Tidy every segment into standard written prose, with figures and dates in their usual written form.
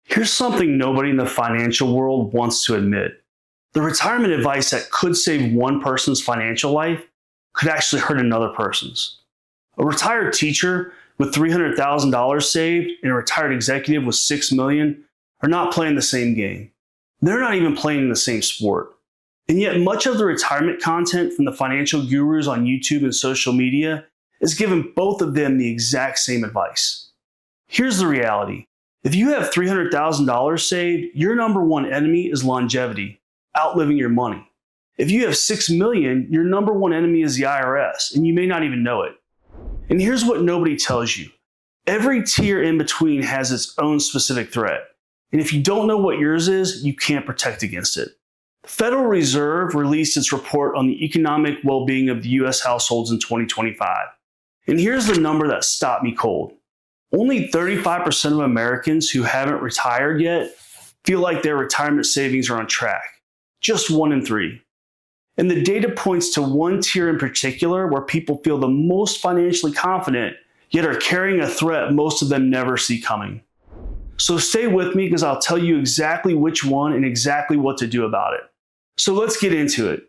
Here's something nobody in the financial world wants to admit. The retirement advice that could save one person's financial life could actually hurt another person's. A retired teacher with $300,000 saved and a retired executive with $6 million are not playing the same game. They're not even playing the same sport. And yet much of the retirement content from the financial gurus on YouTube and social media is giving both of them the exact same advice. Here's the reality. If you have $300,000 saved, your number one enemy is longevity, outliving your money. If you have $6 million, your number one enemy is the IRS, and you may not even know it. And here's what nobody tells you. Every tier in between has its own specific threat. And if you don't know what yours is, you can't protect against it. The Federal Reserve released its report on the economic well-being of the U.S. households in 2025. And here's the number that stopped me cold. Only 35% of Americans who haven't retired yet feel like their retirement savings are on track. Just 1 in 3. And the data points to one tier in particular where people feel the most financially confident, yet are carrying a threat most of them never see coming. So stay with me because I'll tell you exactly which one and exactly what to do about it. So let's get into it.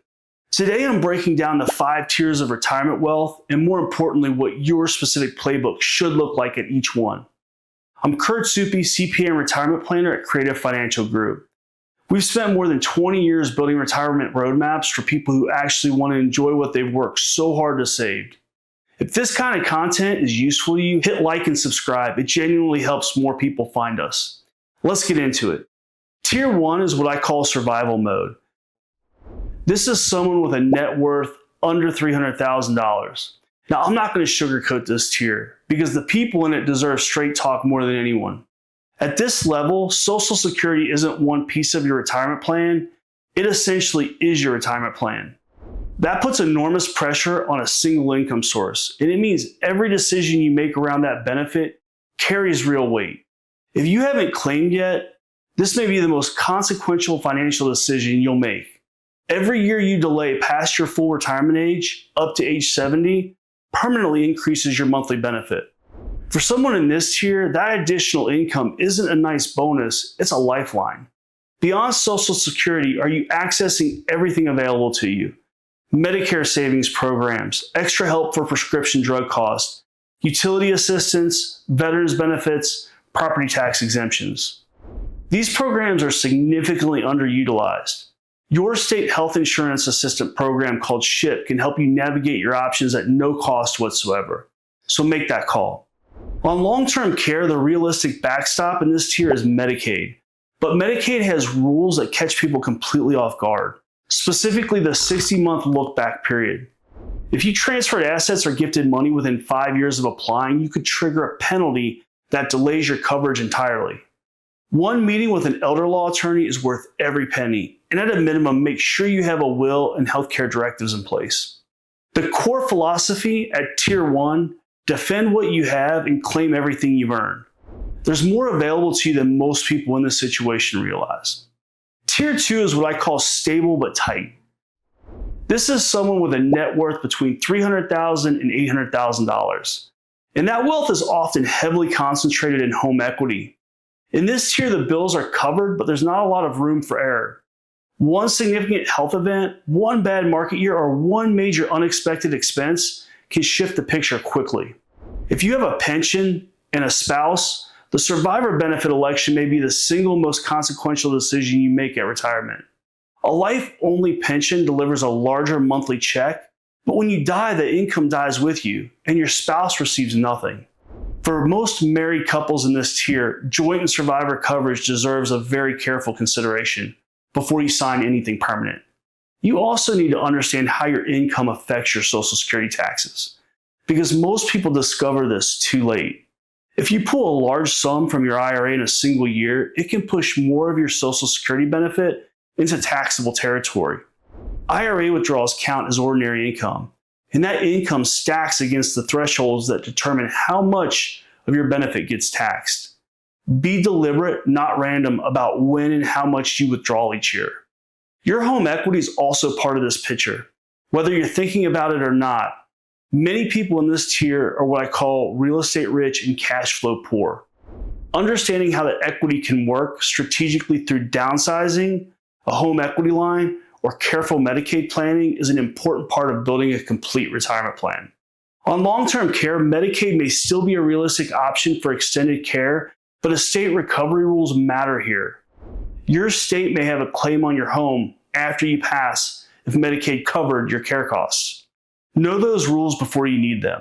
Today I'm breaking down the 5 tiers of retirement wealth and more importantly what your specific playbook should look like at each one. I'm Kurt Soupy, CPA and retirement planner at Creative Financial Group. We've spent more than 20 years building retirement roadmaps for people who actually want to enjoy what they've worked so hard to save. If this kind of content is useful to you, hit like and subscribe. It genuinely helps more people find us. Let's get into it. Tier 1 is what I call survival mode. This is someone with a net worth under $300,000. Now, I'm not going to sugarcoat this tier because the people in it deserve straight talk more than anyone. At this level, Social Security isn't one piece of your retirement plan. It essentially is your retirement plan. That puts enormous pressure on a single income source, and it means every decision you make around that benefit carries real weight. If you haven't claimed yet, this may be the most consequential financial decision you'll make. Every year you delay past your full retirement age, up to age 70, permanently increases your monthly benefit. For someone in this tier, that additional income isn't a nice bonus, it's a lifeline. Beyond Social Security, are you accessing everything available to you? Medicare savings programs, extra help for prescription drug costs, utility assistance, veterans benefits, property tax exemptions. These programs are significantly underutilized. Your state health insurance assistant program called SHIP can help you navigate your options at no cost whatsoever. So make that call. On long-term care, the realistic backstop in this tier is Medicaid. But Medicaid has rules that catch people completely off guard, specifically the 60-month look-back period. If you transferred assets or gifted money within 5 years of applying, you could trigger a penalty that delays your coverage entirely. One meeting with an elder law attorney is worth every penny, and at a minimum, make sure you have a will and healthcare directives in place. The core philosophy at Tier 1, defend what you have and claim everything you've earned. There's more available to you than most people in this situation realize. Tier 2 is what I call stable but tight. This is someone with a net worth between $300,000 and $800,000. And that wealth is often heavily concentrated in home equity. In this tier, the bills are covered, but there's not a lot of room for error. One significant health event, one bad market year, or one major unexpected expense can shift the picture quickly. If you have a pension and a spouse, the survivor benefit election may be the single most consequential decision you make at retirement. A life-only pension delivers a larger monthly check, but when you die, the income dies with you, and your spouse receives nothing. For most married couples in this tier, joint and survivor coverage deserves a very careful consideration before you sign anything permanent. You also need to understand how your income affects your Social Security taxes, because most people discover this too late. If you pull a large sum from your IRA in a single year, it can push more of your Social Security benefit into taxable territory. IRA withdrawals count as ordinary income, and that income stacks against the thresholds that determine how much of your benefit gets taxed. Be deliberate, not random, about when and how much you withdraw each year. Your home equity is also part of this picture. Whether you're thinking about it or not, many people in this tier are what I call real estate rich and cash flow poor. Understanding how that equity can work strategically through downsizing, a home equity line, or careful Medicaid planning is an important part of building a complete retirement plan. On long-term care, Medicaid may still be a realistic option for extended care, but estate recovery rules matter here. Your state may have a claim on your home after you pass if Medicaid covered your care costs. Know those rules before you need them.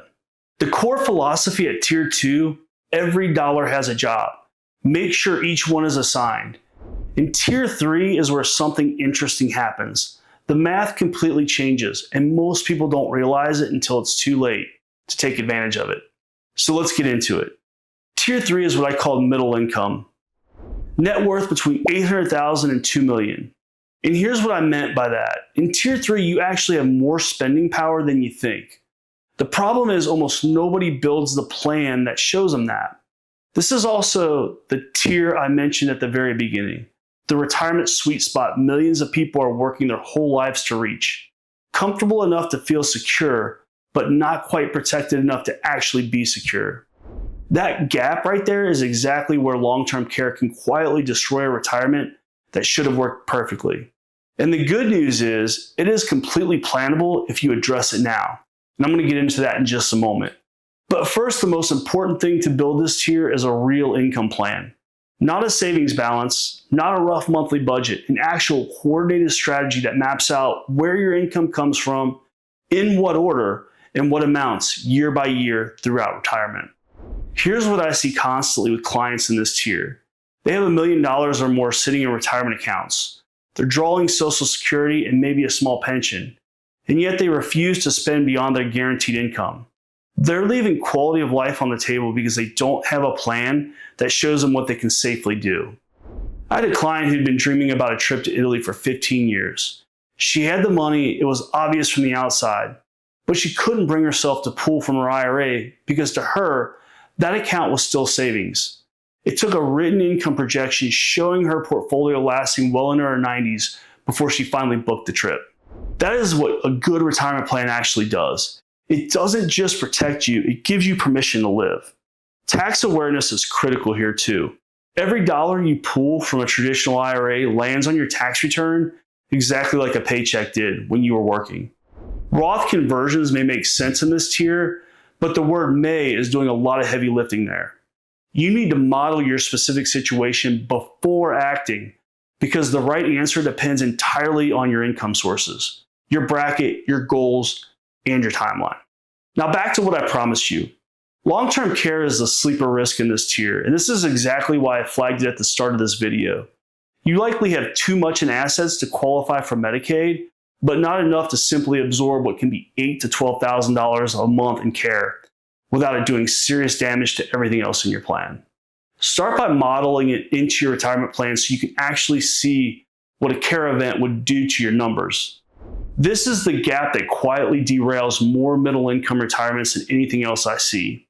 The core philosophy at Tier 2, every dollar has a job. Make sure each one is assigned. In Tier 3 is where something interesting happens. The math completely changes, and most people don't realize it until it's too late to take advantage of it. So let's get into it. Tier 3 is what I call middle income. Net worth between $800,000 and $2 million. And here's what I meant by that. In Tier 3, you actually have more spending power than you think. The problem is almost nobody builds the plan that shows them that. This is also the tier I mentioned at the very beginning. The retirement sweet spot millions of people are working their whole lives to reach. Comfortable enough to feel secure, but not quite protected enough to actually be secure. That gap right there is exactly where long-term care can quietly destroy a retirement that should have worked perfectly. And the good news is, it is completely plannable if you address it now. And I'm going to get into that in just a moment. But first, the most important thing to build this tier is a real income plan. Not a savings balance, not a rough monthly budget, an actual coordinated strategy that maps out where your income comes from, in what order, and what amounts year by year throughout retirement. Here's what I see constantly with clients in this tier. They have $1 million or more sitting in retirement accounts. They're drawing Social Security and maybe a small pension, and yet they refuse to spend beyond their guaranteed income. They're leaving quality of life on the table because they don't have a plan that shows them what they can safely do. I had a client who'd been dreaming about a trip to Italy for 15 years. She had the money, it was obvious from the outside, but she couldn't bring herself to pull from her IRA because to her, that account was still savings. It took a written income projection showing her portfolio lasting well into her 90s before she finally booked the trip. That is what a good retirement plan actually does. It doesn't just protect you, it gives you permission to live. Tax awareness is critical here too. Every dollar you pull from a traditional IRA lands on your tax return exactly like a paycheck did when you were working. Roth conversions may make sense in this tier, but the word may is doing a lot of heavy lifting there. You need to model your specific situation before acting because the right answer depends entirely on your income sources, your bracket, your goals, and your timeline. Now back to what I promised you. Long-term care is the sleeper risk in this tier, and this is exactly why I flagged it at the start of this video. You likely have too much in assets to qualify for Medicaid, but not enough to simply absorb what can be $8,000 to $12,000 a month in care without it doing serious damage to everything else in your plan. Start by modeling it into your retirement plan so you can actually see what a care event would do to your numbers. This is the gap that quietly derails more middle income retirements than anything else I see.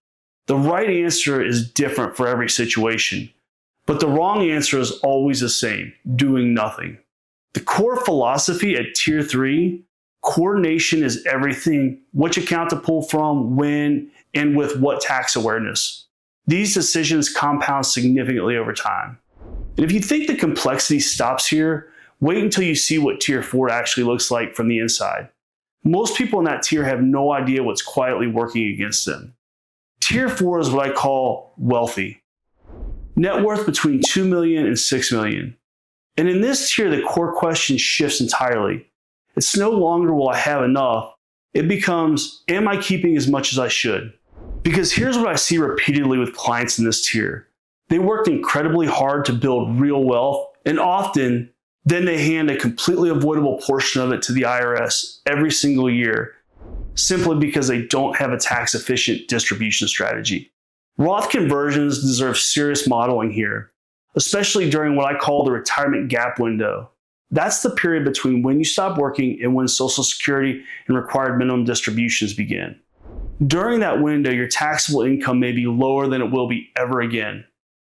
The right answer is different for every situation, but the wrong answer is always the same, doing nothing. The core philosophy at Tier 3, coordination is everything, which account to pull from, when, and with what tax awareness. These decisions compound significantly over time. And if you think the complexity stops here, wait until you see what Tier 4 actually looks like from the inside. Most people in that tier have no idea what's quietly working against them. Tier 4 is what I call wealthy. Net worth between $2 million and $6 million. And in this tier, the core question shifts entirely. It's no longer will I have enough, it becomes am I keeping as much as I should? Because here's what I see repeatedly with clients in this tier. They worked incredibly hard to build real wealth, and often then they hand a completely avoidable portion of it to the IRS every single year, simply because they don't have a tax-efficient distribution strategy. Roth conversions deserve serious modeling here, especially during what I call the retirement gap window. That's the period between when you stop working and when Social Security and required minimum distributions begin. During that window, your taxable income may be lower than it will be ever again.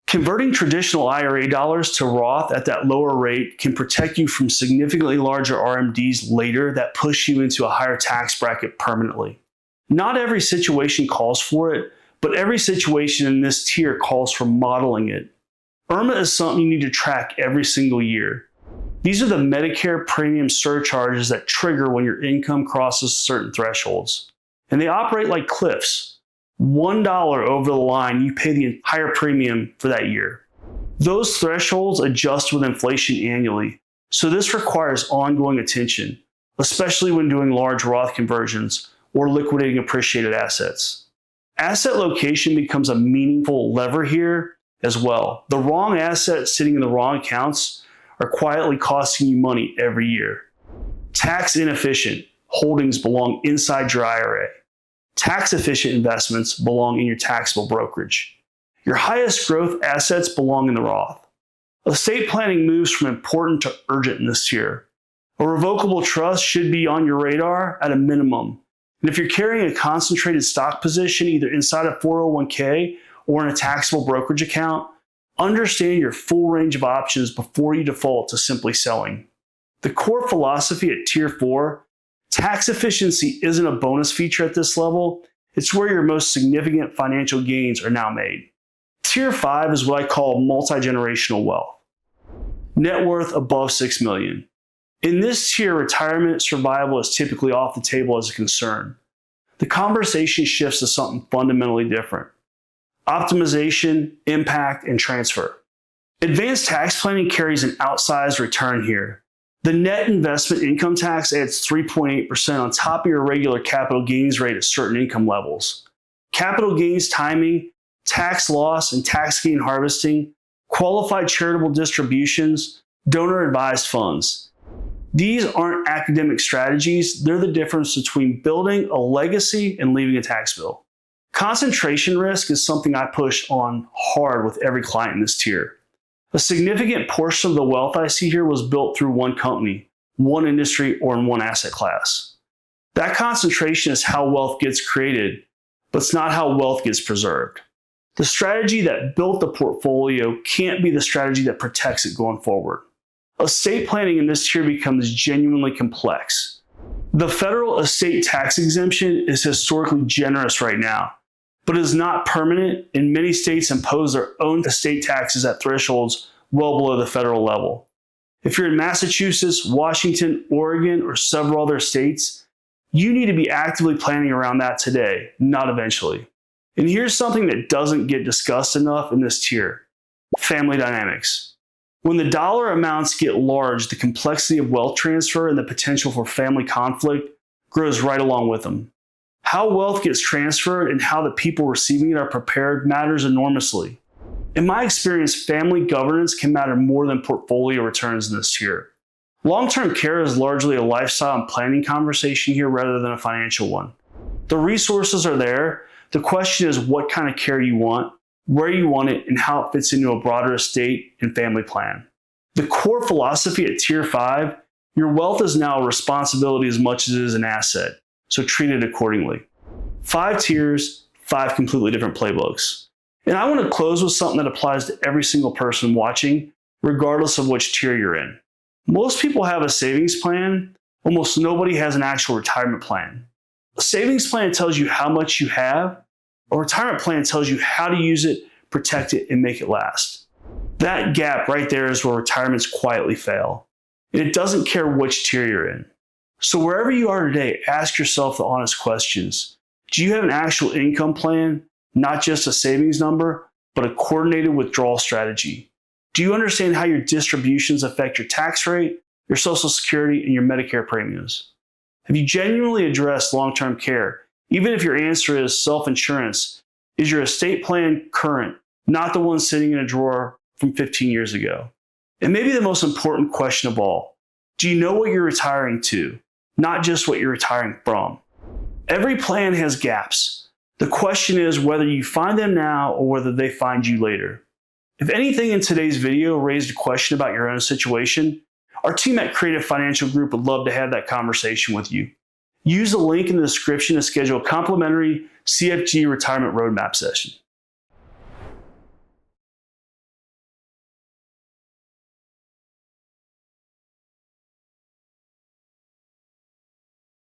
Converting traditional IRA dollars to Roth at that lower rate can protect you from significantly larger RMDs later that push you into a higher tax bracket permanently. Not every situation calls for it, but every situation in this tier calls for modeling it. IRMAA is something you need to track every single year. These are the Medicare premium surcharges that trigger when your income crosses certain thresholds. And they operate like cliffs. $1 over the line, you pay the entire premium for that year. Those thresholds adjust with inflation annually, so this requires ongoing attention, especially when doing large Roth conversions or liquidating appreciated assets. Asset location becomes a meaningful lever here as well. The wrong assets sitting in the wrong accounts are quietly costing you money every year. Tax inefficient holdings belong inside your IRA. Tax efficient investments belong in your taxable brokerage. Your highest growth assets belong in the Roth. Estate planning moves from important to urgent in this tier. A revocable trust should be on your radar at a minimum. And if you're carrying a concentrated stock position either inside a 401k or in a taxable brokerage account, understand your full range of options before you default to simply selling. The core philosophy at Tier 4, tax efficiency isn't a bonus feature at this level, it's where your most significant financial gains are now made. Tier 5 is what I call multi-generational wealth. Net worth above $6 million. In this tier, retirement survival is typically off the table as a concern. The conversation shifts to something fundamentally different. Optimization, impact, and transfer. Advanced tax planning carries an outsized return here. The net investment income tax adds 3.8% on top of your regular capital gains rate at certain income levels. Capital gains timing, tax loss and tax gain harvesting, qualified charitable distributions, donor advised funds. These aren't academic strategies, they're the difference between building a legacy and leaving a tax bill. Concentration risk is something I push on hard with every client in this tier. A significant portion of the wealth I see here was built through one company, one industry, or in one asset class. That concentration is how wealth gets created, but it's not how wealth gets preserved. The strategy that built the portfolio can't be the strategy that protects it going forward. Estate planning in this tier becomes genuinely complex. The federal estate tax exemption is historically generous right now, but is not permanent, and many states impose their own estate taxes at thresholds well below the federal level. If you're in Massachusetts, Washington, Oregon, or several other states, you need to be actively planning around that today, not eventually. And here's something that doesn't get discussed enough in this tier: family dynamics. When the dollar amounts get large, the complexity of wealth transfer and the potential for family conflict grows right along with them. How wealth gets transferred and how the people receiving it are prepared matters enormously. In my experience, family governance can matter more than portfolio returns in this tier. Long-term care is largely a lifestyle and planning conversation here rather than a financial one. The resources are there. The question is what kind of care you want, where you want it, and how it fits into a broader estate and family plan. The core philosophy at Tier 5, your wealth is now a responsibility as much as it is an asset, so treat it accordingly. 5 tiers, 5 completely different playbooks. And I want to close with something that applies to every single person watching, regardless of which tier you're in. Most people have a savings plan. Almost nobody has an actual retirement plan. A savings plan tells you how much you have. A retirement plan tells you how to use it, protect it, and make it last. That gap right there is where retirements quietly fail. And it doesn't care which tier you're in. So wherever you are today, ask yourself the honest questions. Do you have an actual income plan, not just a savings number, but a coordinated withdrawal strategy? Do you understand how your distributions affect your tax rate, your Social Security, and your Medicare premiums? Have you genuinely addressed long-term care? Even if your answer is self-insurance, is your estate plan current, not the one sitting in a drawer from 15 years ago? And maybe the most important question of all, do you know what you're retiring to, not just what you're retiring from? Every plan has gaps. The question is whether you find them now or whether they find you later. If anything in today's video raised a question about your own situation, our team at Creative Financial Group would love to have that conversation with you. Use the link in the description to schedule a complimentary CFG retirement roadmap session.